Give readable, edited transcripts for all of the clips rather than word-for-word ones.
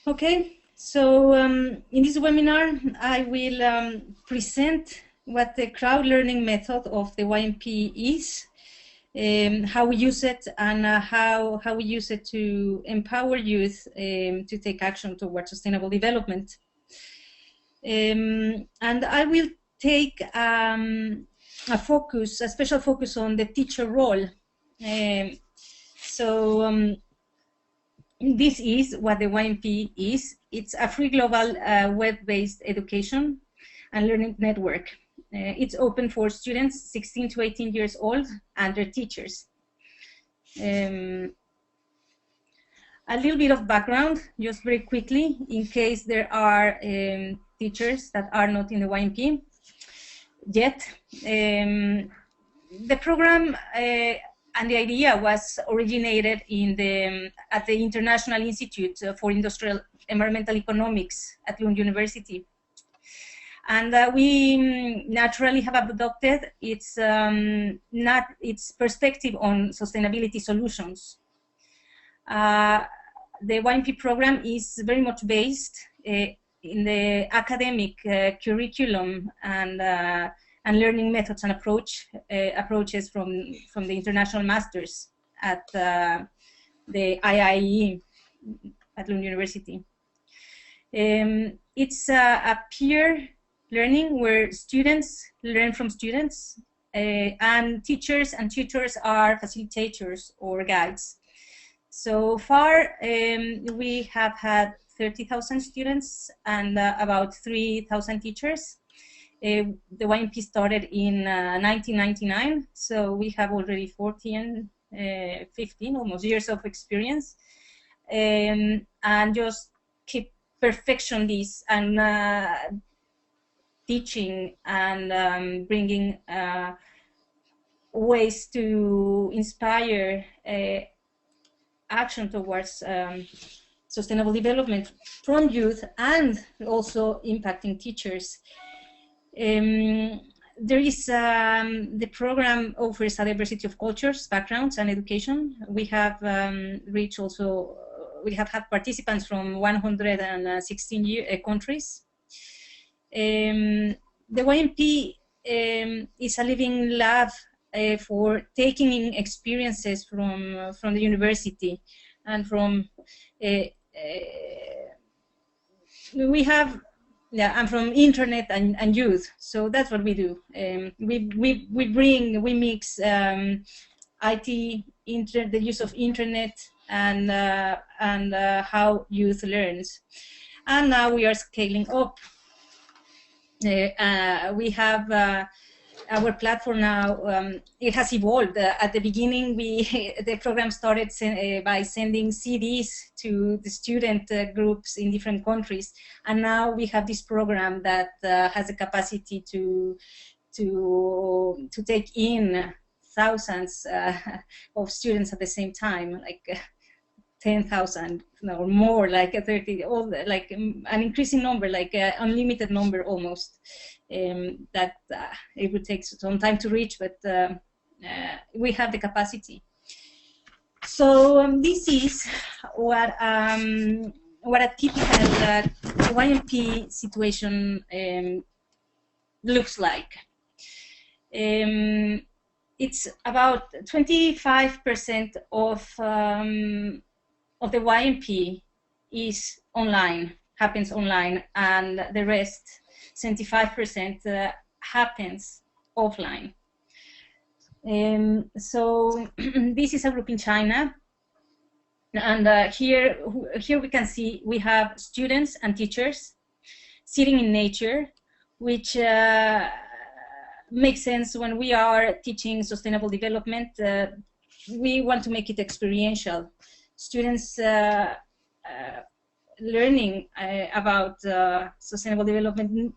Okay, so in this webinar, I will present what the crowd learning method of the YMP is, how we use it, and how we use it to empower youth to take action towards sustainable development. And I will take a special focus on the teacher role. This is what the YMP is. It's a free global web-based education and learning network. It's open for students 16 to 18 years old and their teachers. A little bit of background, just very quickly, in case there are teachers that are not in the YMP yet. The program and the idea was originated at the International Institute for Industrial Environmental Economics at Lund University. And we naturally have adopted its perspective on sustainability solutions. The YMP program is very much based in the academic curriculum and learning methods and approaches from the international masters at the IIE at Lund University. It's a peer learning where students learn from students, and teachers and tutors are facilitators or guides. So far, we have had 30,000 students and about 3,000 teachers. The YMP started in 1999, so we have already 15 almost years of experience, and just keep perfection this and teaching and bringing ways to inspire action towards sustainable development from youth and also impacting teachers. The program offers a diversity of cultures, backgrounds, and education. We have we have had participants from 116 countries. The YMP is a living lab for taking in experiences from the university and from and from internet and youth. So that's what we do. We mix IT, the use of internet, and how youth learns. And now we are scaling up. We have our platform now. It has evolved. At the beginning, the program started by sending CDs to the student groups in different countries, and now we have this program that has the capacity to take in thousands of students at the same time, like 10,000 or more, like 30, like an increasing number, like an unlimited number almost. That it would take some time to reach, but we have the capacity. So this is what a typical YMP situation looks like. It's about 25% of the YMP is online, happens online, and the rest, 75%, happens offline. So this is a group in China, and here we can see we have students and teachers sitting in nature, which makes sense when we are teaching sustainable development. We want to make it experiential. Students learning about sustainable development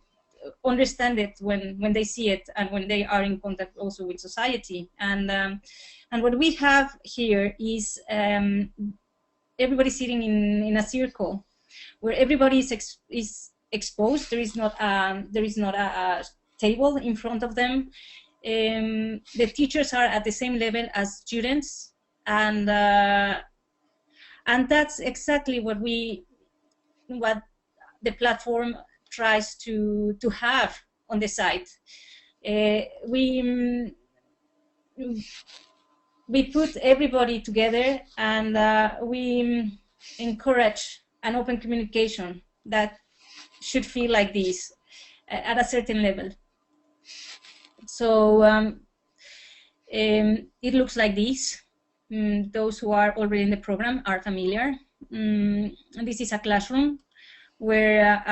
understand it when they see it and when they are in contact also with society. And what we have here is everybody sitting in a circle where everybody is exposed. There is not a table in front of them. The teachers are at the same level as students, and that's exactly what we what the platform tries to have on the site. We put everybody together, and we encourage an open communication that should feel like this at a certain level. So it looks like this. Those who are already in the program are familiar. And this is a classroom where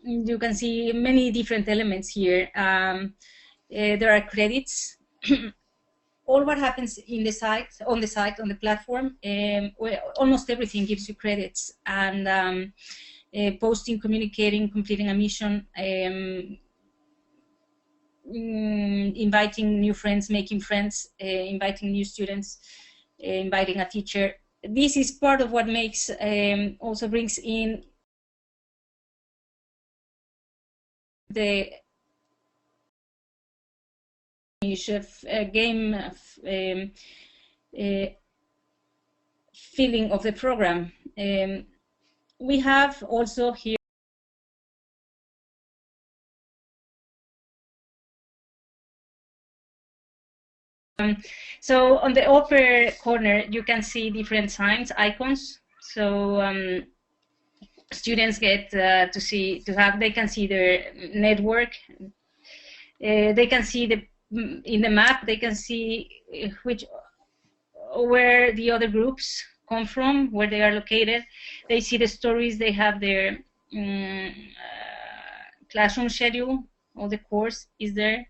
you can see many different elements here. There are credits. All what happens in the site, on the platform, where almost everything gives you credits, and posting, communicating, completing a mission, inviting new friends, making friends, inviting new students, inviting a teacher. This is part of what makes, also brings in the game feeling of the program. We have also here so on the upper corner you can see different signs, icons. So students get they can see their network. They can see in the map, they can see where the other groups come from, where they are located. They see the stories, they have their classroom schedule, all the course is there.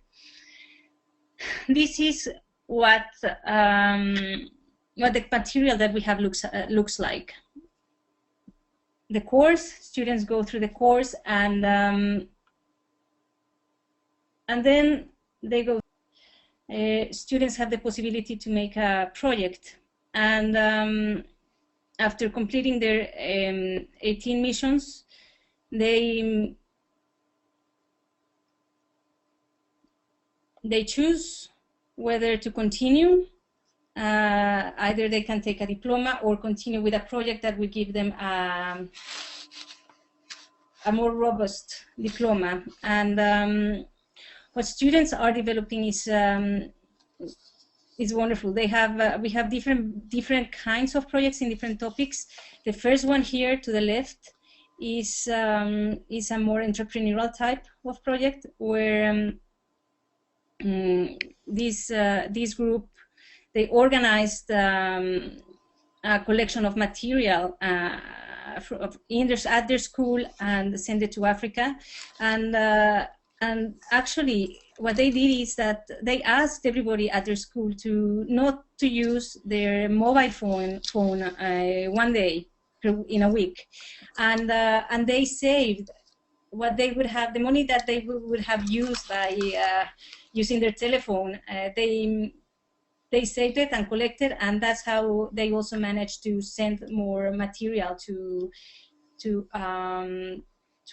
This is what the material that we have looks like. The course, students go through the course, and then they go. Students have the possibility to make a project, and after completing their 18 missions, they choose whether to continue. Either they can take a diploma or continue with a project that will give them a more robust diploma. And what students are developing is wonderful. They have we have different kinds of projects in different topics. The first one here to the left is a more entrepreneurial type of project, where this group, they organized a collection of material at their school and sent it to Africa. And actually what they did is that they asked everybody at their school to not to use their mobile phone one day in a week, and they saved what they would have, the money that they would have used by using their telephone. They saved it and collected, and that's how they also managed to send more material to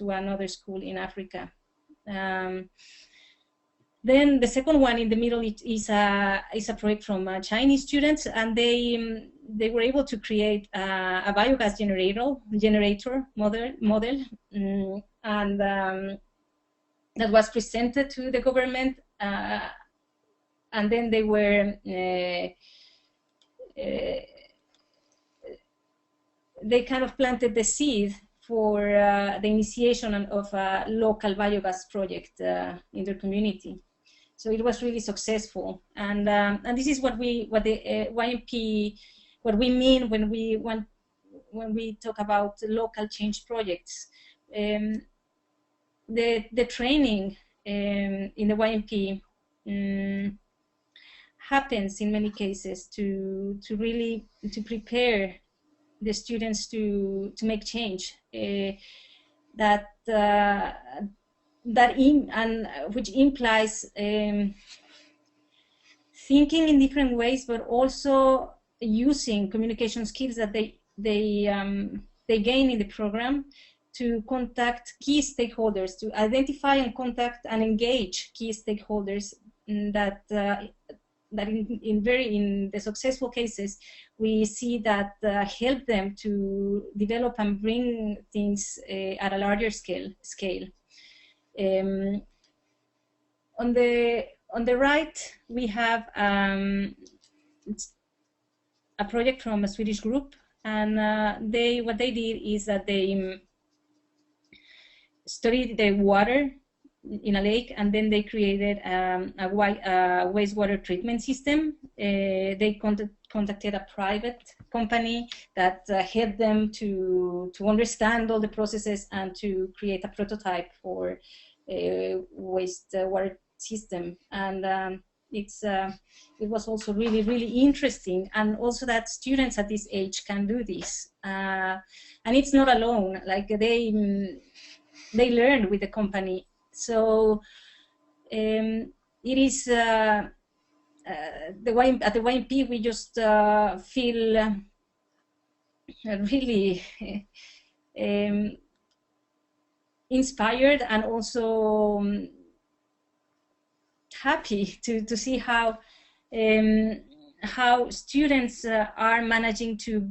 another school in Africa. Then the second one in the middle is a project from Chinese students, and they were able to create a biogas generator model, and that was presented to the government. And then they were they kind of planted the seed for the initiation of a local biogas project in their community. So it was really successful, and this is what the YMP, what we mean when we talk about local change projects. The training in the YMP happens in many cases to really prepare the students to make change, which implies thinking in different ways, but also using communication skills that they gain in the program to contact key stakeholders, to identify and contact and engage key stakeholders that that in the successful cases, we see that help them to develop and bring things at a larger scale. On the right, we have a project from a Swedish group, and what they did is that they studied the water in a lake, and then they created a wastewater treatment system. They contacted a private company that helped them to understand all the processes and to create a prototype for a wastewater system. And it was also really interesting, and also that students at this age can do this, and it's not alone. Like they learned with the company. So it is at the YMP we just feel really inspired, and also happy to see how students are managing to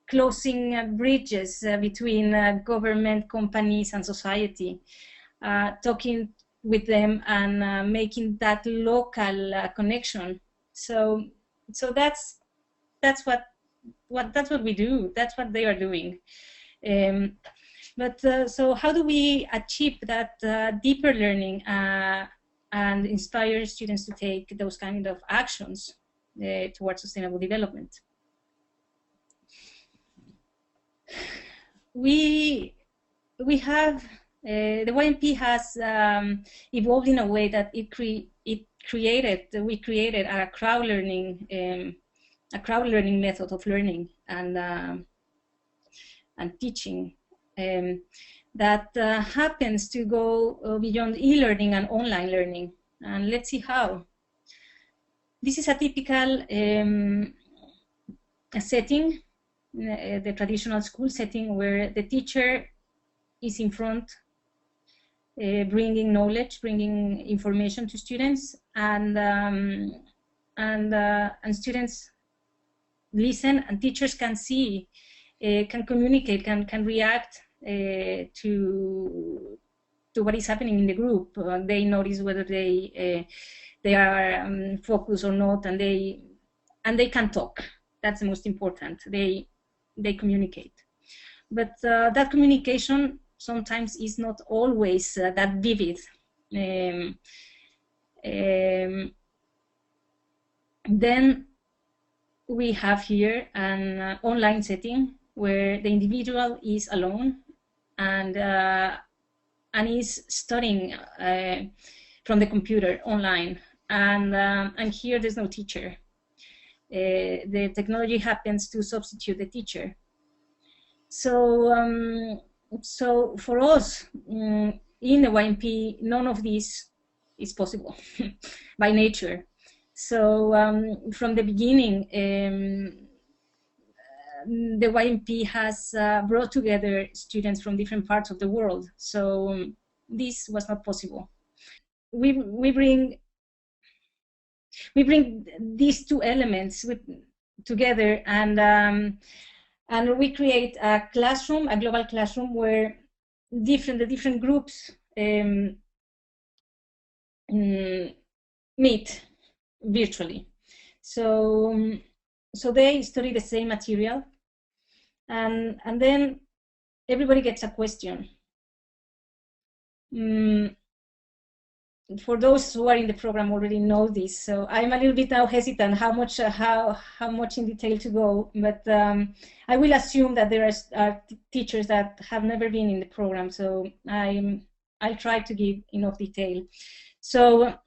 closing bridges between government, companies, and society, talking with them and making that local connection. So that's what we do. That's what they are doing. So how do we achieve that deeper learning and inspire students to take those kind of actions towards sustainable development? We have the YMP has evolved in a way that we created a crowd learning method of learning and teaching that happens to go beyond e-learning and online learning. And let's see how. This is a typical setting, the traditional school setting, where the teacher is in front, bringing knowledge, bringing information to students, and students listen, and teachers can see, can communicate, can react to what is happening in the group. They notice whether they are focused or not, and they can talk. That's the most important. They communicate, but that communication sometimes is not always that vivid. Then we have here an online setting where the individual is alone and is studying from the computer online, and here there's no teacher. The technology happens to substitute the teacher. So so for us in the YMP, none of this is possible by nature. So from the beginning, the YMP has brought together students from different parts of the world. So this was not possible. We bring these two elements together, and we create a classroom, a global classroom, where the different groups meet virtually. So they study the same material, and then everybody gets a question. For those who are in the program already know this, so I'm a little bit now hesitant how much in detail to go, but I will assume that there are teachers that have never been in the program, so I'll try to give enough detail. So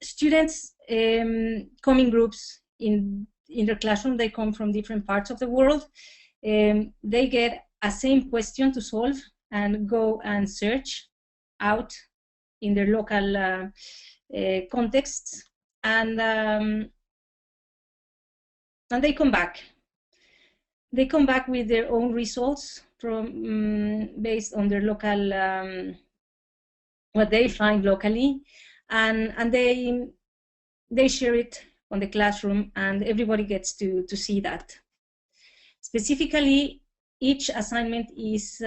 students come in groups in their classroom. They come from different parts of the world. They get a same question to solve and go and search out in their local contexts, and they come back. They come back with their own results from based on their local what they find locally, and they share it on the classroom, and everybody gets to see that. Specifically, each assignment is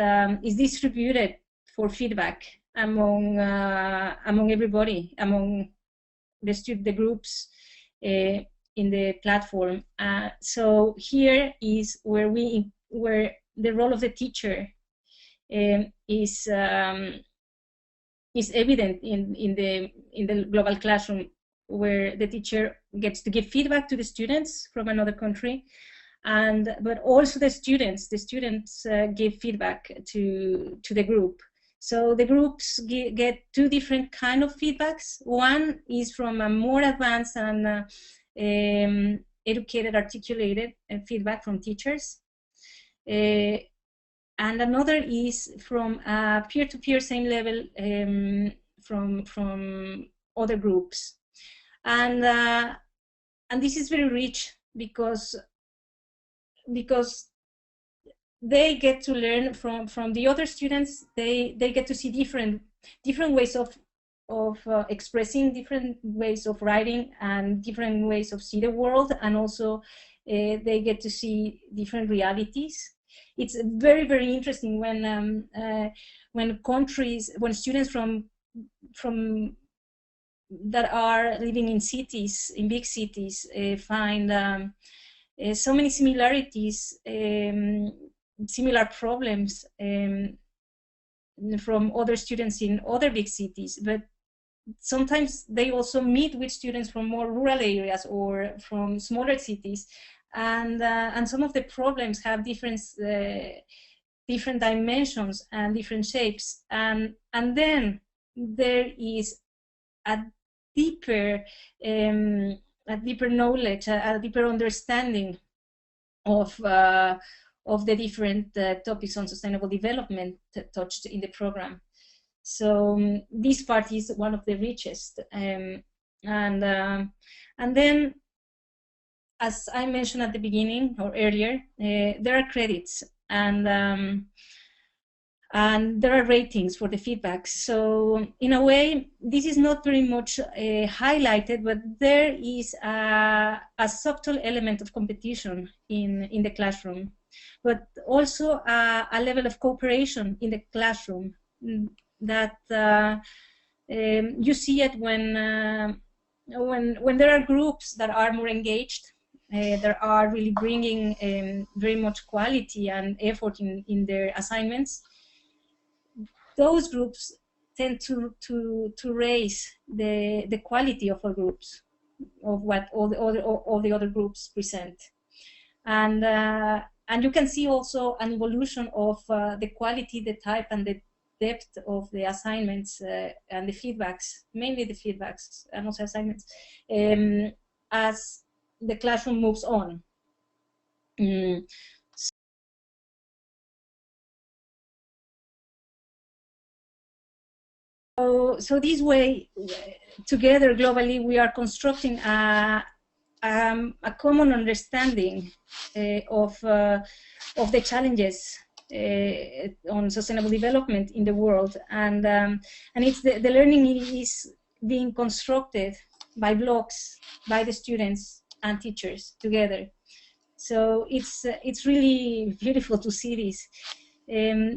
distributed for feedback among everybody, among the groups in the platform. So here is where the role of the teacher is evident in the global classroom, where the teacher gets to give feedback to the students from another country, but also the students give feedback to the group. So the groups get two different kind of feedbacks. One is from a more advanced and educated, articulated feedback from teachers, and another is from peer-to-peer, same level, from other groups, and this is very rich because they get to learn from the other students. They get to see different ways of expressing, different ways of writing, and different ways of see the world, and also they get to see different realities. It's very, very interesting when students from that are living in cities, in big cities, find so many similarities, similar problems from other students in other big cities, but sometimes they also meet with students from more rural areas or from smaller cities, and some of the problems have different dimensions and different shapes, and then there is a deeper knowledge, a deeper understanding of the different topics on sustainable development touched in the program. So this part is one of the richest, and then, as I mentioned at the beginning or earlier, there are credits, and there are ratings for the feedbacks. So in a way, this is not very much highlighted, but there is a subtle element of competition in the classroom, but also a level of cooperation in the classroom that you see it when there are groups that are more engaged, that are really bringing very much quality and effort in their assignments. Those groups tend to raise the quality of our groups, of what all the other groups present, and you can see also an evolution of the quality, the type, and the depth of the assignments and the feedbacks, mainly the feedbacks and also assignments, as the classroom moves on. So this way, together globally, we are constructing a common understanding of the challenges on sustainable development in the world, and it's the learning is being constructed by blocks, by the students and teachers together. So it's really beautiful to see this,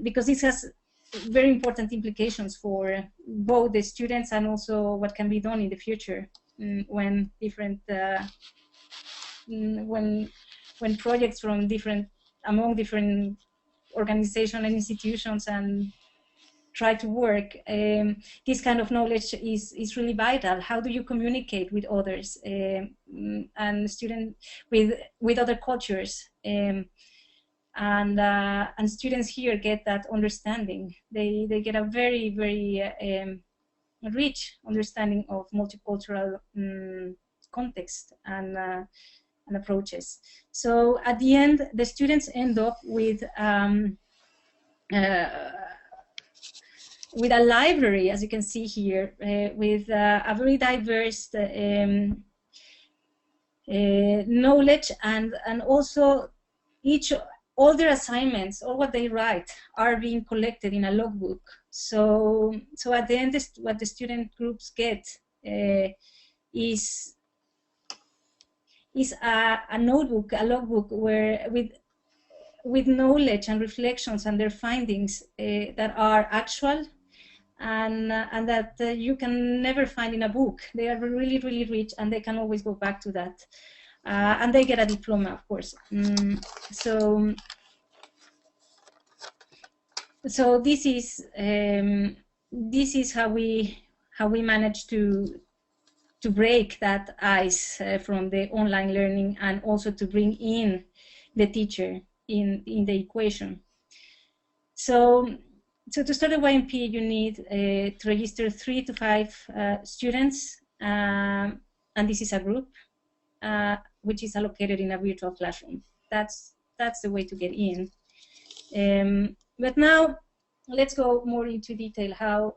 because this has very important implications for both the students and also what can be done in the future when different when projects from among different organizations and institutions and try to work. This kind of knowledge is really vital. How do you communicate with others and students with other cultures? And students here get that understanding. They get a very, very rich understanding of multicultural context and approaches. So at the end, the students end up with a library, as you can see here, with a very diverse knowledge, and also all their assignments, all what they write, are being collected in a logbook. So at the end, what the student groups get is is a notebook, a logbook, where with knowledge and reflections and their findings that are actual and that you can never find in a book. They are really, really rich, and they can always go back to that. And they get a diploma, of course. So this is how we manage to break that ice from the online learning, and also to bring in the teacher in the equation. So to start a YMP, you need to register 3 to 5 students, and this is a group which is allocated in a virtual classroom. That's the way to get in. But now let's go more into detail how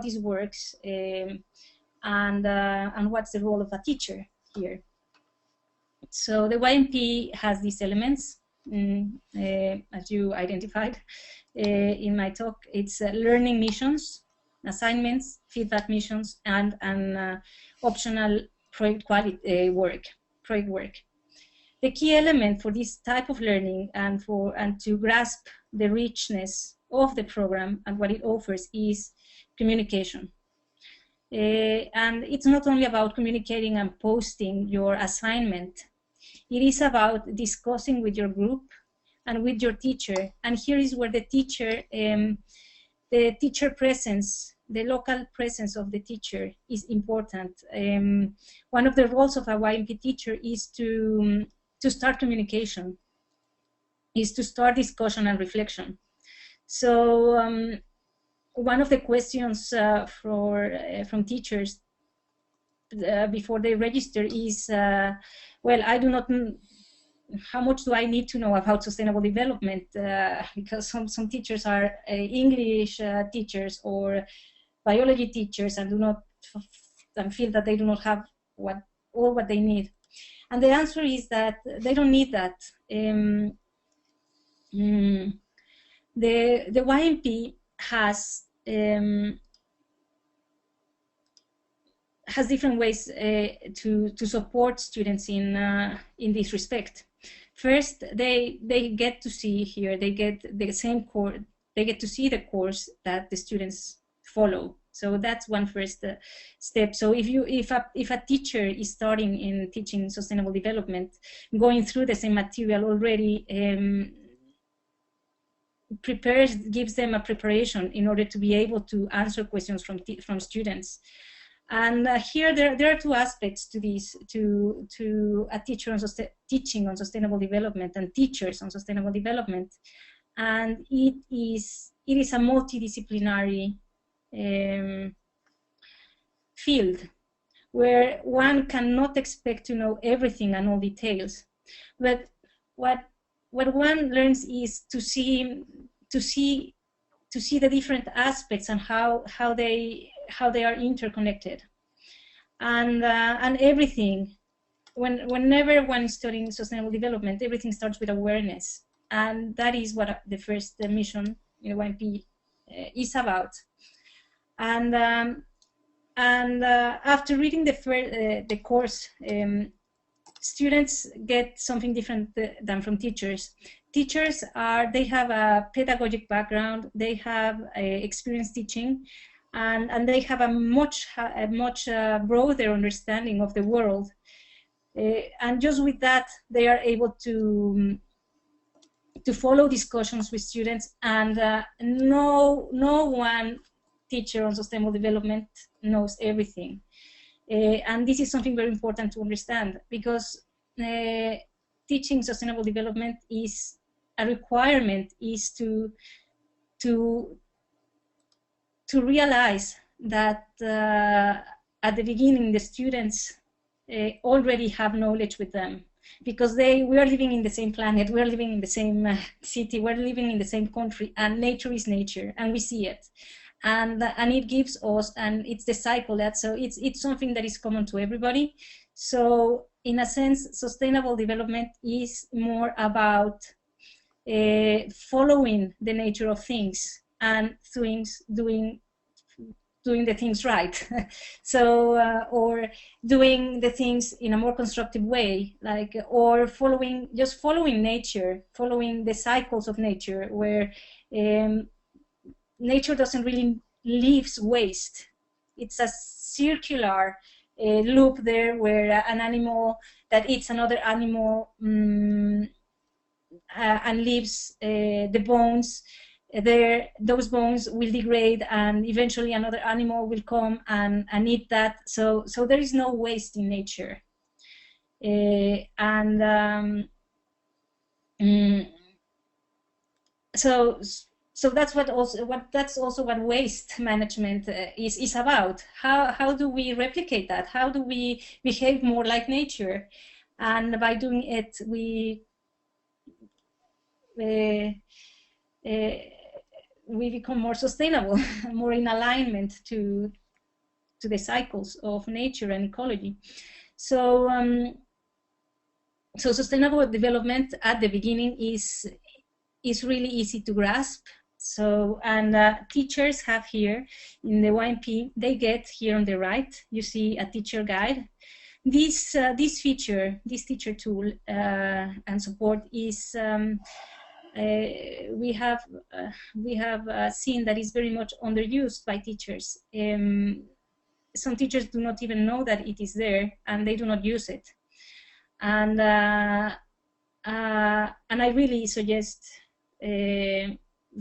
this works, and what's the role of a teacher here. So the YMP has these elements, as you identified in my talk. It's learning missions, assignments, feedback missions, and optional project work. The key element for this type of learning and to grasp the richness of the program and what it offers is communication. And it's not only about communicating and posting your assignment. It is about discussing with your group and with your teacher. And here is where the teacher presence, the local presence of the teacher is important. One of the roles of a YMP teacher is to start communication, is to start discussion and reflection. So one of the questions from teachers before they register is, well, I do not, how much do I need to know about sustainable development? Because some teachers are English teachers or biology teachers and do not feel that they do not have all what they need. And the answer is that they don't need that. The YMP has different ways to support students in this respect. First, they get to see here, they get the same course, they get to see the course that the students follow. So that's one first step. So if a teacher is starting in teaching sustainable development, going through the same material already gives them a preparation in order to be able to answer questions from students. And here there are two aspects to this, to a teacher on teaching on sustainable development and teachers on sustainable development. And it is a multidisciplinary field where one cannot expect to know everything and all details. But what one learns is to see the different aspects and how they are interconnected, and everything. Whenever one is studying sustainable development, everything starts with awareness, and that is what the first mission in YMP is about. And after reading the course, students get something different than from teachers. Teachers they have a pedagogic background, they have experience teaching, and they have a much broader understanding of the world. And just with that, they are able to follow discussions with students, and no one teacher on sustainable development knows everything. And this is something very important to understand, because teaching sustainable development is a requirement, is to realize that at the beginning the students already have knowledge with them, because we are living in the same planet, we are living in the same city, we're living in the same country, and nature is nature, and we see it. And it gives us, and it's the cycle so it's something that is common to everybody. So in a sense, sustainable development is more about following the nature of things, and doing doing the things right. So or doing the things in a more constructive way, like, or just following nature, following the cycles of nature, where nature doesn't really leaves waste. It's a circular loop there, where an animal that eats another animal and leaves the bones there, those bones will degrade, and eventually another animal will come and eat that. So there is no waste in nature. So that's also what waste management is about. How do we replicate that? How do we behave more like nature? And by doing it, we become more sustainable, more in alignment to the cycles of nature and ecology. So sustainable development at the beginning is really easy to grasp. So, and teachers have here in the YMP, they get here on the right, you see a teacher guide. This feature, this teacher tool and support is we have seen that is very much underused by teachers. Some teachers do not even know that it is there, and they do not use it. And I really suggest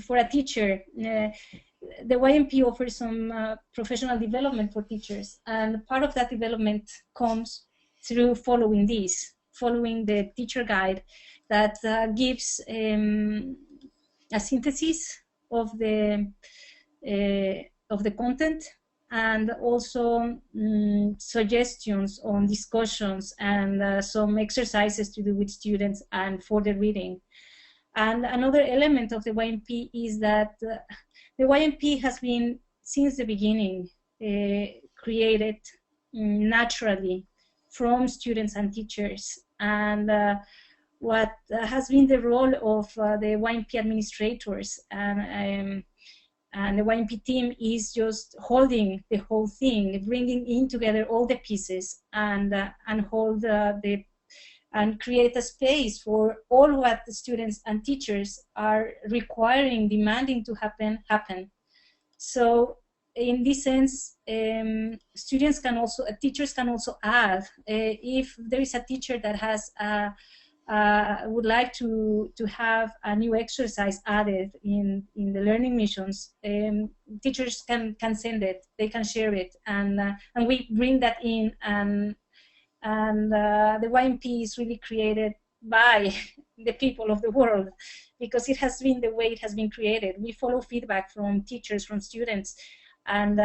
for a teacher, the YMP offers some professional development for teachers, and part of that development comes through following the teacher guide that gives a synthesis of the content, and also suggestions on discussions and some exercises to do with students and for the reading. And another element of the YMP is that the YMP has been, since the beginning, created naturally from students and teachers. And what has been the role of the YMP administrators and the YMP team is just holding the whole thing, bringing in together all the pieces, and hold and create a space for all what the students and teachers are requiring, demanding to happen. So in this sense, teachers can also add, if there is a teacher that has would like to have a new exercise added in the learning missions, teachers can send it, they can share it, and we bring that in, and the YMP is really created by the people of the world, because it has been the way it has been created. We follow feedback from teachers, from students, and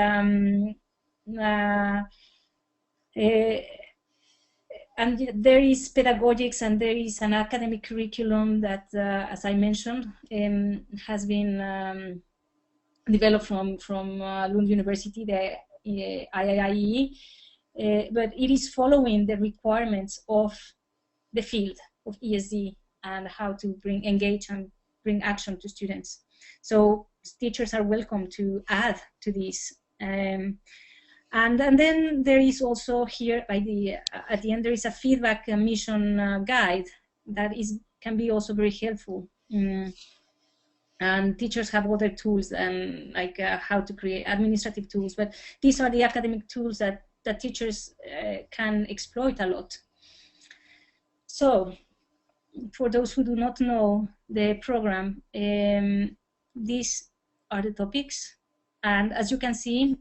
there is pedagogics, and there is an academic curriculum that, as I mentioned, has been developed from Lund University, the IIIE, but it is following the requirements of the field of ESD and how to engage and bring action to students. So teachers are welcome to add to this. And then there is also here at the end there is a feedback mission guide that can be also very helpful. And teachers have other tools, and like how to create administrative tools, but these are the academic tools that teachers can exploit a lot. So for those who do not know the program, these are the topics, and as you can see,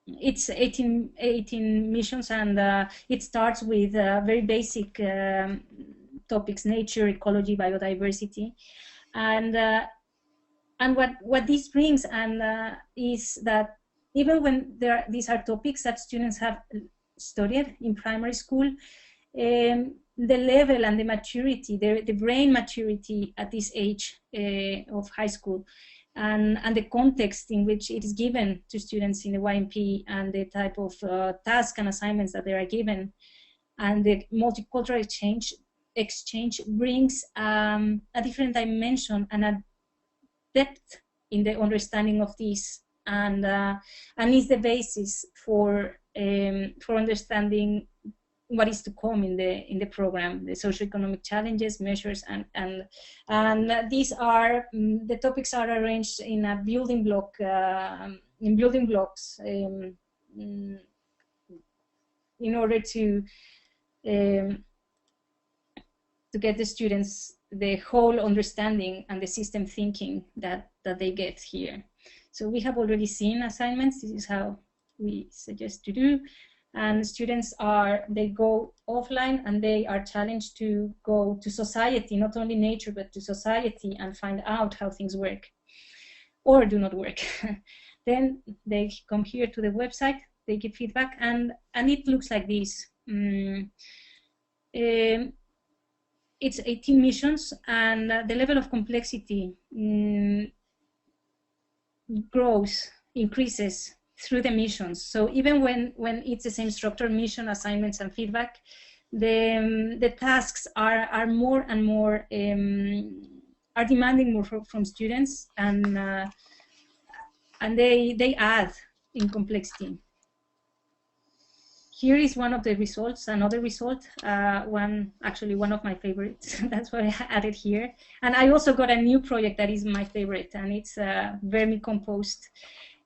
it's 18 missions, and it starts with very basic topics: nature, ecology, biodiversity, and what this brings is that even when these are topics that students have studied in primary school, the level and the maturity, the brain maturity at this age of high school, and the context in which it is given to students in the YMP, and the type of tasks and assignments that they are given, and the multicultural exchange brings a different dimension and a depth in the understanding of this, and is the basis for understanding what is to come in the program, the socioeconomic challenges, measures, and these are the topics are arranged in a building block in building blocks in order to get the students the whole understanding and the system thinking that they get here. So we have already seen assignments. This is how we suggest to do. And students they go offline and they are challenged to go to society, not only nature, but to society and find out how things work or do not work. Then they come here to the website, they give feedback, and it looks like this. It's 18 missions, and the level of complexity increases through the missions. So even when it's the same structure, mission, assignments, and feedback, the tasks are more and more are demanding more from students, and they add in complexity. Here is one of the results, another result, one of my favorites. That's why I added here. And I also got a new project that is my favorite, and it's vermicompost.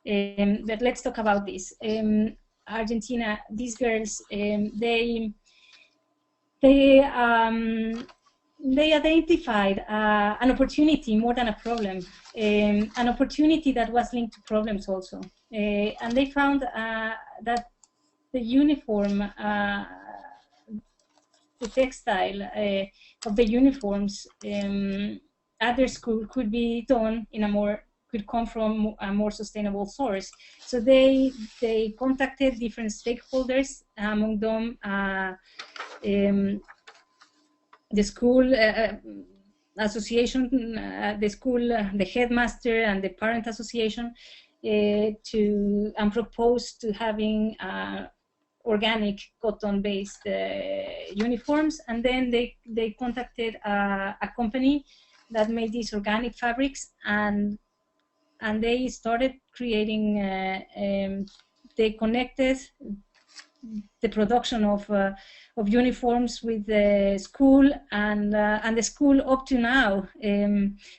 But let's talk about this. Argentina, these girls, they identified an opportunity more than a problem, an opportunity that was linked to problems also. And they found that the uniform, the textile of the uniforms at their school could be done could come from a more sustainable source. So they contacted different stakeholders, among them the school association, the headmaster, and the parent association, and proposed to having organic cotton-based uniforms. And then they contacted a company that made these organic fabrics, and they started creating. They connected the production of uniforms with the school, and the school up to now.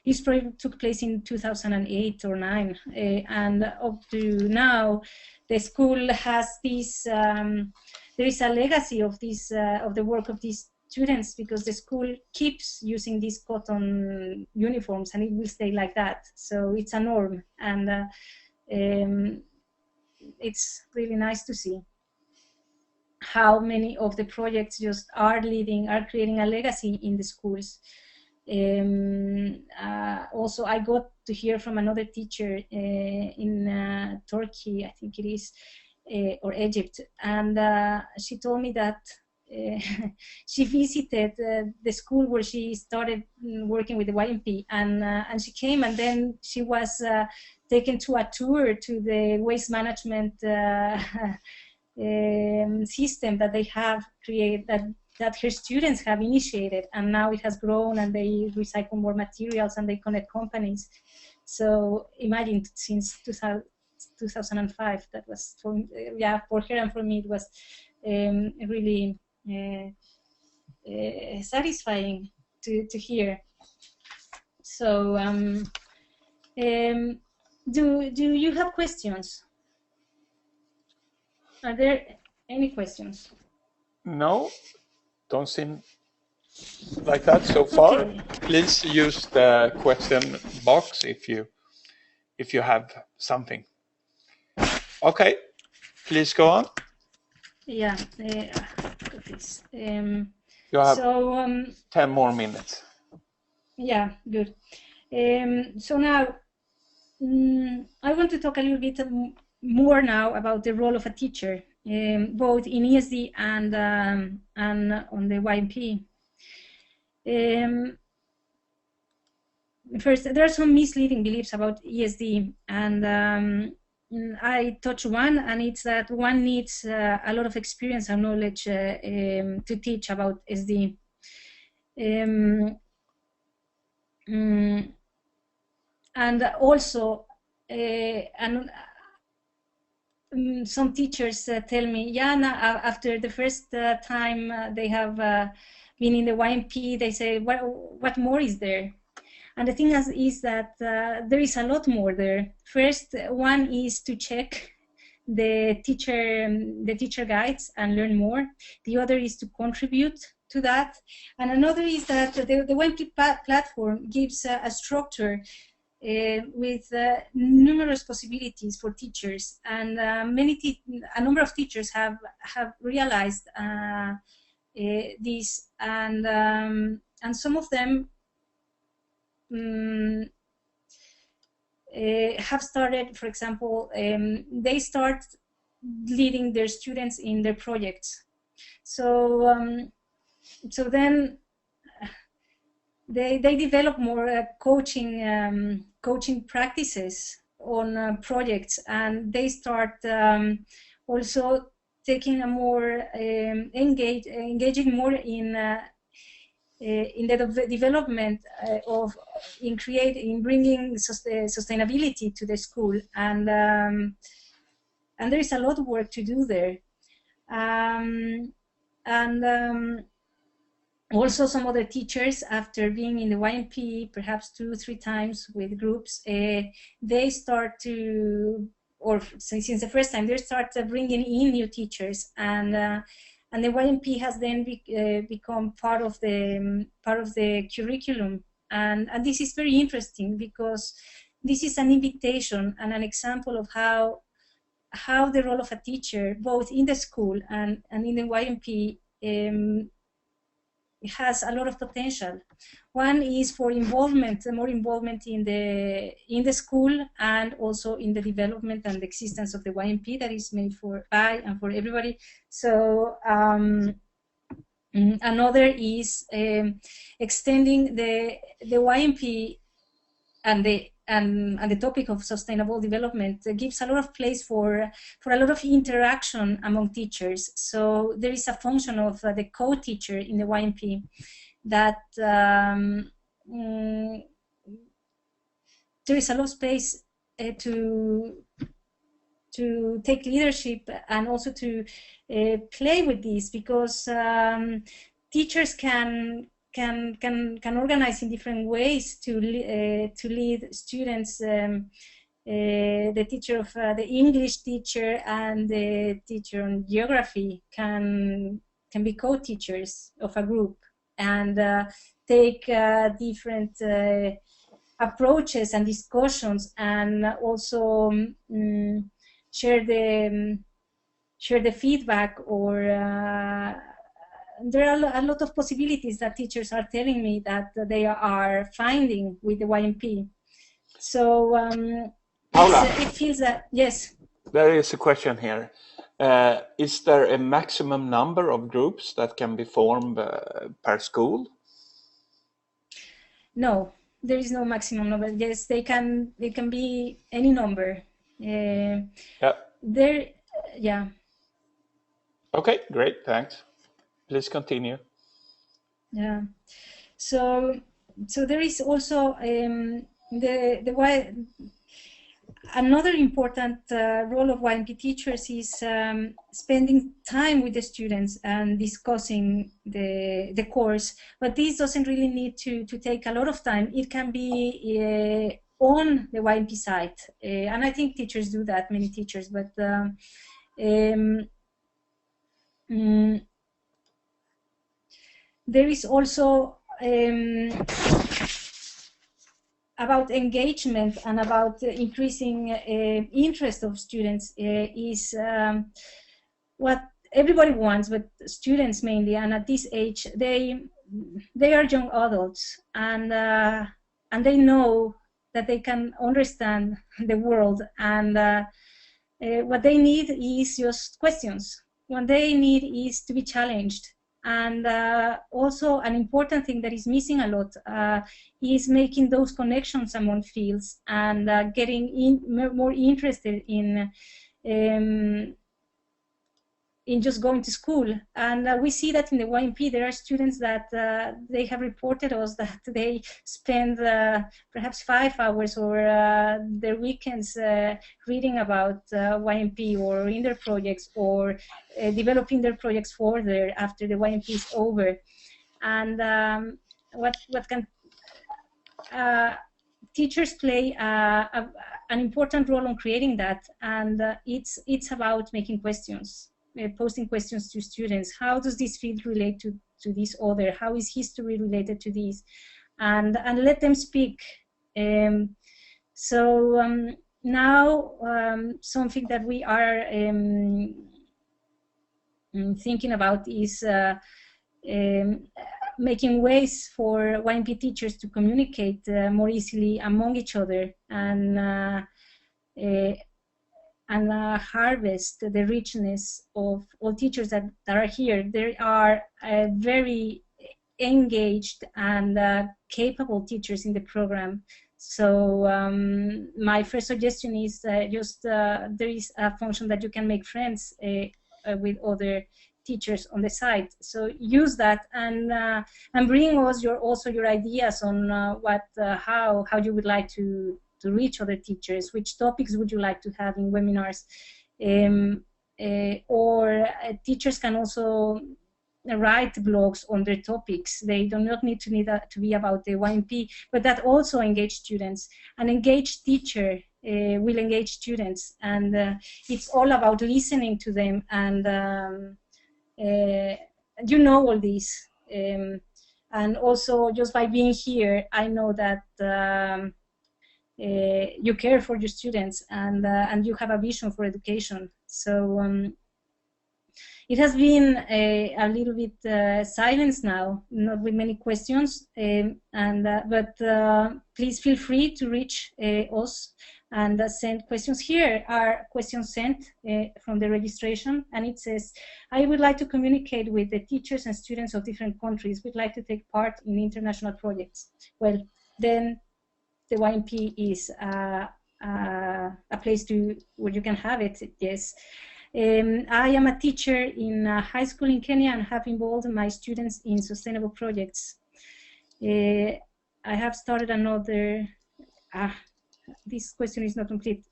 This project took place in 2008 or 9, and up to now, the school has this. There is a legacy of this of the work of these students, because the school keeps using these cotton uniforms, and it will stay like that. So it's a norm, and it's really nice to see how many of the projects just are creating a legacy in the schools. Also, I got to hear from another teacher in Turkey, I think it is, or Egypt, and she told me that she visited the school where she started working with the YMP, and she came, and then she was taken to a tour to the waste management system that they have created, that her students have initiated, and now it has grown, and they recycle more materials, and they connect companies. So imagine, since 2005, that was for her and for me, it was really satisfying to hear. So do you have questions? Are there any questions? No, don't seem like that so far. Okay. Please use the question box if you have something. Okay, please go on. Yeah, got this. You have 10 more minutes. Yeah, good. So now I want to talk a little bit more now about the role of a teacher, both in ESD and on the YMP. First, there are some misleading beliefs about ESD, and I touch one, and it's that one needs a lot of experience and knowledge to teach about SD. and also some teachers tell me, yeah, after the first time they have been in the YMP, they say, what more is there? And the thing is that there is a lot more there. First one is to check the teacher guides and learn more. The other is to contribute to that. And another is that the YMP platform gives a structure with numerous possibilities for teachers, and a number of teachers have realized this, and some of them have started, for example, they start leading their students in their projects. So so then they develop more coaching practices on projects, and they start also taking a more engaging more in the development in bringing sustainability to the school, and there is a lot of work to do there. Also, some other teachers, after being in the YMP perhaps 2-3 times with groups, they start to, or since the first time, they start bringing in new teachers, and the YMP has then become part of the curriculum, and this is very interesting, because this is an invitation and an example of how the role of a teacher, both in the school and in the YMP, has a lot of potential. One is for involvement, more involvement in the school, and also in the development and the existence of the YMP that is made by and for everybody. So another is extending the YMP and the topic of sustainable development gives a lot of place for a lot of interaction among teachers. So there is a function of the co-teacher in the YMP that there is a lot of space to take leadership, and also to play with this, because teachers can organize in different ways to lead students. The teacher of the English teacher and the teacher on geography can be co-teachers of a group, and take different approaches and discussions, and also share the feedback, or there are a lot of possibilities that teachers are telling me that they are finding with the YMP. So it feels that, yes. There is a question here. Is there a maximum number of groups that can be formed per school? No, there is no maximum number. Yes, they can be any number. Yeah. Okay, great, thanks. Please continue. Yeah. So there is also another important role of YMP teachers is spending time with the students and discussing the course. But this doesn't really need to take a lot of time. It can be on the YMP site, and I think teachers do that, many teachers. But there is also about engagement and about increasing interest of students is what everybody wants, but students mainly. And at this age, they are young adults, and they know that they can understand the world, and what they need is just questions. What they need is to be challenged. And also an important thing that is missing a lot is making those connections among fields, and getting more interested in in just going to school. And we see that in the YMP, there are students that they have reported us that they spend perhaps 5 hours or their weekends reading about YMP or in their projects, or developing their projects further after the YMP is over. And what can teachers play an important role on creating that, and it's about making questions, posing questions to students. How does this field relate to this other? How is history related to this? And let them speak. Now something that we are thinking about is making ways for YMP teachers to communicate more easily among each other, and harvest the richness of all teachers that are here. There are very engaged and capable teachers in the program. So my first suggestion is just there is a function that you can make friends with other teachers on the site. So use that, and bring us your ideas on how you would like to reach other teachers. Which topics would you like to have in webinars? Or teachers can also write blogs on their topics. They do not need to be about the YMP, but that also engage students. An engaged teacher will engage students, and it's all about listening to them. And you know all this, and also just by being here, I know that you care for your students, and you have a vision for education. So it has been a little bit silence now, not with many questions, but please feel free to reach us and send questions. Here are questions sent from the registration, and it says, I would like to communicate with the teachers and students of different countries. We'd like to take part in international projects. Well, then the YMP is a place where you can have it, yes. I am a teacher in a high school in Kenya and have involved my students in sustainable projects. I have started another, this question is not complete.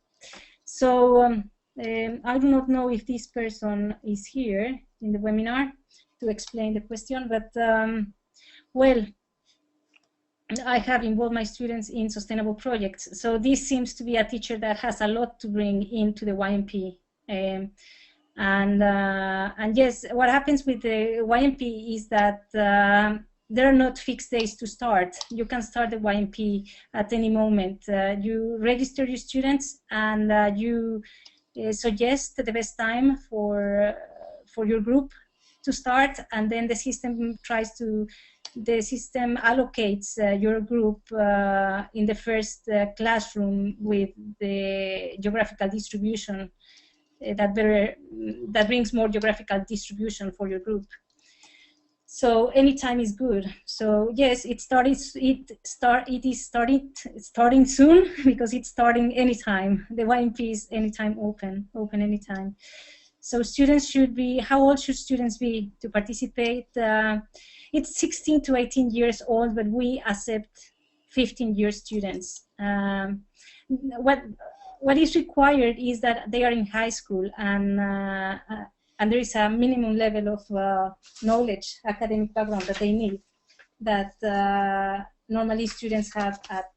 So I do not know if this person is here in the webinar to explain the question, but well, I have involved my students in sustainable projects. So this seems to be a teacher that has a lot to bring into the YMP. And yes, what happens with the YMP is that there are not fixed days to start. You can start the YMP at any moment. You register your students, and you suggest the best time for your group to start, and then the system allocates your group in the first classroom with the geographical distribution that brings more geographical distribution for your group. So any time is good. So yes, it is starting soon, because it's starting anytime. The YMP is anytime open anytime. So students should be, how old should students be to participate? It's 16 to 18 years old, but we accept 15-year students. What is required is that they are in high school, and there is a minimum level of knowledge, academic background that they need, that normally students have at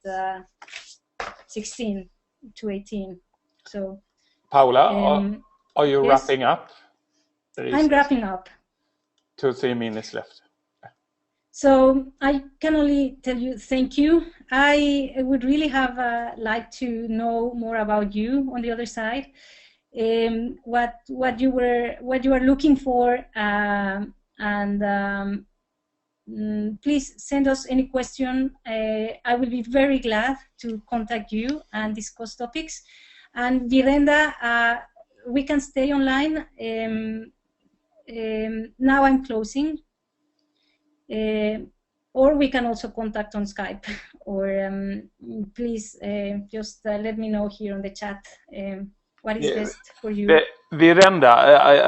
16 to 18. So, Paula, are you yes? wrapping up? I'm wrapping up. 2-3 minutes left. So I can only tell you thank you. I would really have liked to know more about you on the other side, what you are looking for, and please send us any question. I will be very glad to contact you and discuss topics. And Virenda, we can stay online. Now I'm closing. Or we can also contact on Skype, or please just let me know here on the chat. What is Yeah. best for you? Virenda,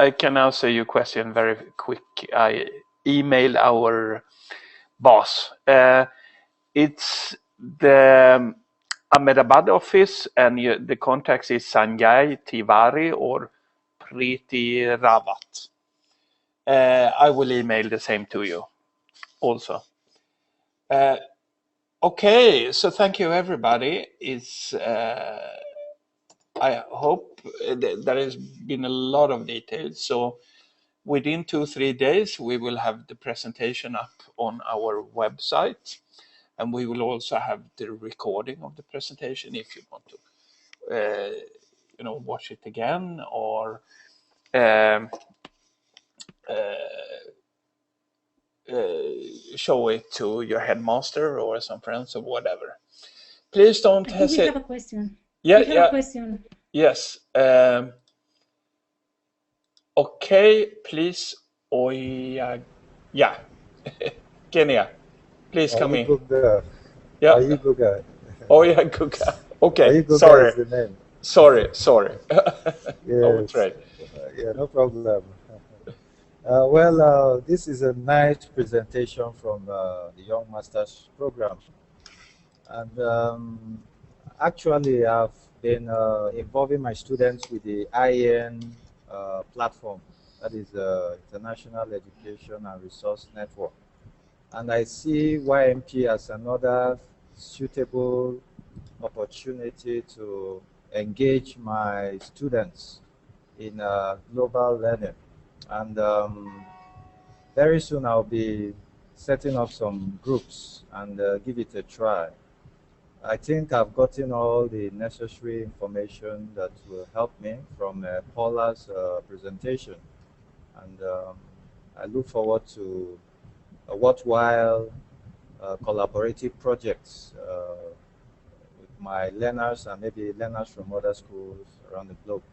I can answer your question very quick. I emailed our boss. It's the Ahmedabad office, and the contact is Sanjay Tiwari or Preeti Rawat. I will email the same to you also. Okay, so thank you everybody. I hope there has been a lot of details. So within 2-3 days, we will have the presentation up on our website, and we will also have the recording of the presentation if you want to, watch it again or um, show it to your headmaster or some friends or whatever. Please don't I think we hesitate. have a question. Yeah, We have a yeah, question. yes. Okay, please. Oya, yeah, Kenya, please come in. Oyuguga. Yeah. Oyuguga. Oya Kuka. Okay, Oyuguga sorry, is the name. sorry. I was Yes. right. Yeah, no problem. This is a nice presentation from the Young Masters program. And actually, I've been involving my students with the IN platform, that is International Education and Resource Network. And I see YMP as another suitable opportunity to engage my students in global learning. And very soon I'll be setting up some groups and give it a try. I think I've gotten all the necessary information that will help me from Paula's presentation. And I look forward to a worthwhile collaborative projects with my learners and maybe learners from other schools around the globe.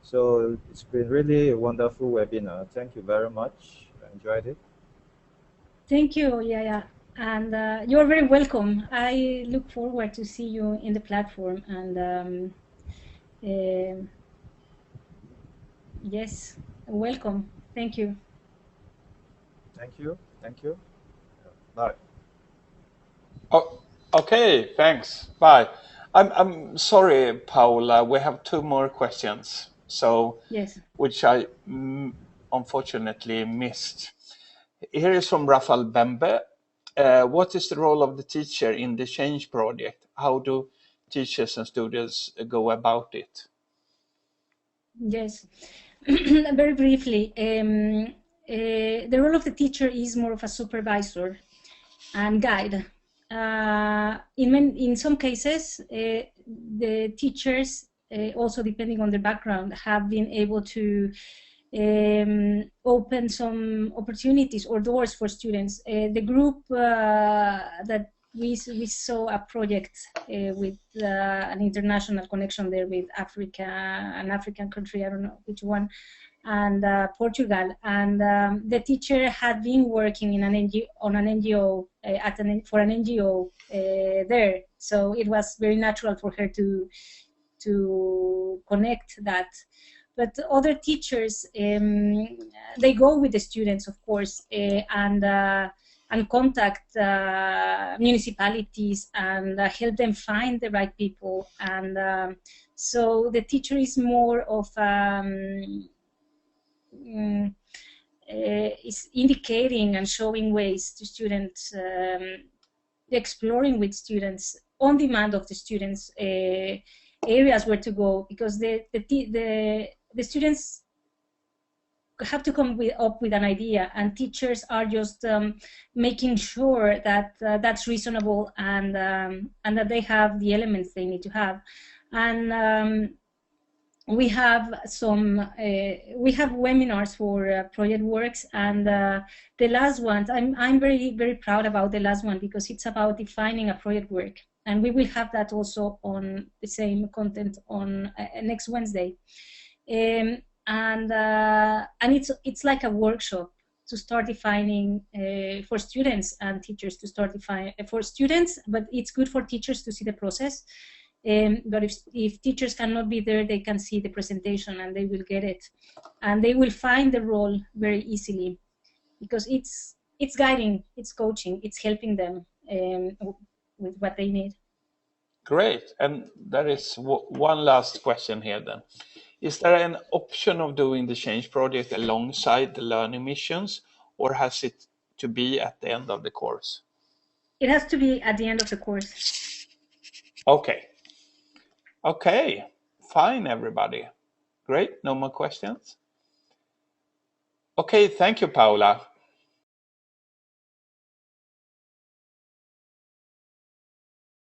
So it's been really a wonderful webinar. Thank you very much. I enjoyed it. Thank you, Yaya. And you're very welcome. I look forward to see you in the platform. And yes, welcome. Thank you. Thank you. Thank you. Bye. Oh, okay, thanks. Bye. I'm sorry, Paula. We have 2 more questions. So, Yes. which I unfortunately missed. Here is from Rafael Bembe. What is the role of the teacher in the change project? How do teachers and students go about it? Yes. Very briefly, the role of the teacher is more of a supervisor and guide. In some cases, the teachers, also depending on their background, have been able to open some opportunities or doors for students. The group that we saw a project with an international connection there with Africa, an African country, I don't know which one, and Portugal. And the teacher had been working in an NGO, on an NGO for an NGO there, so it was very natural for her to connect that. But other teachers, they go with the students, of course, and contact municipalities and help them find the right people. And so the teacher is more of is indicating and showing ways to students, exploring with students on demand of the students areas where to go, because the students have to come up with an idea, and teachers are just making sure that that's reasonable and that they have the elements they need to have. And we have some we have webinars for project works, and the last one, I'm very proud about the last one, because it's about defining a project work, and we will have that also on the same content on next Wednesday. And it's like a workshop to start defining for students and teachers to start defining for students, but it's good for teachers to see the process. But if teachers cannot be there, they can see the presentation and they will get it. And they will find the role very easily, because it's guiding, it's coaching, it's helping them with what they need. Great. And there is one last question here then. Is there an option of doing the change project alongside the learning missions, or has it to be at the end of the course? It has to be at the end of the course. Okay. Okay. Fine, everybody. Great. No more questions? Okay. Thank you, Paula.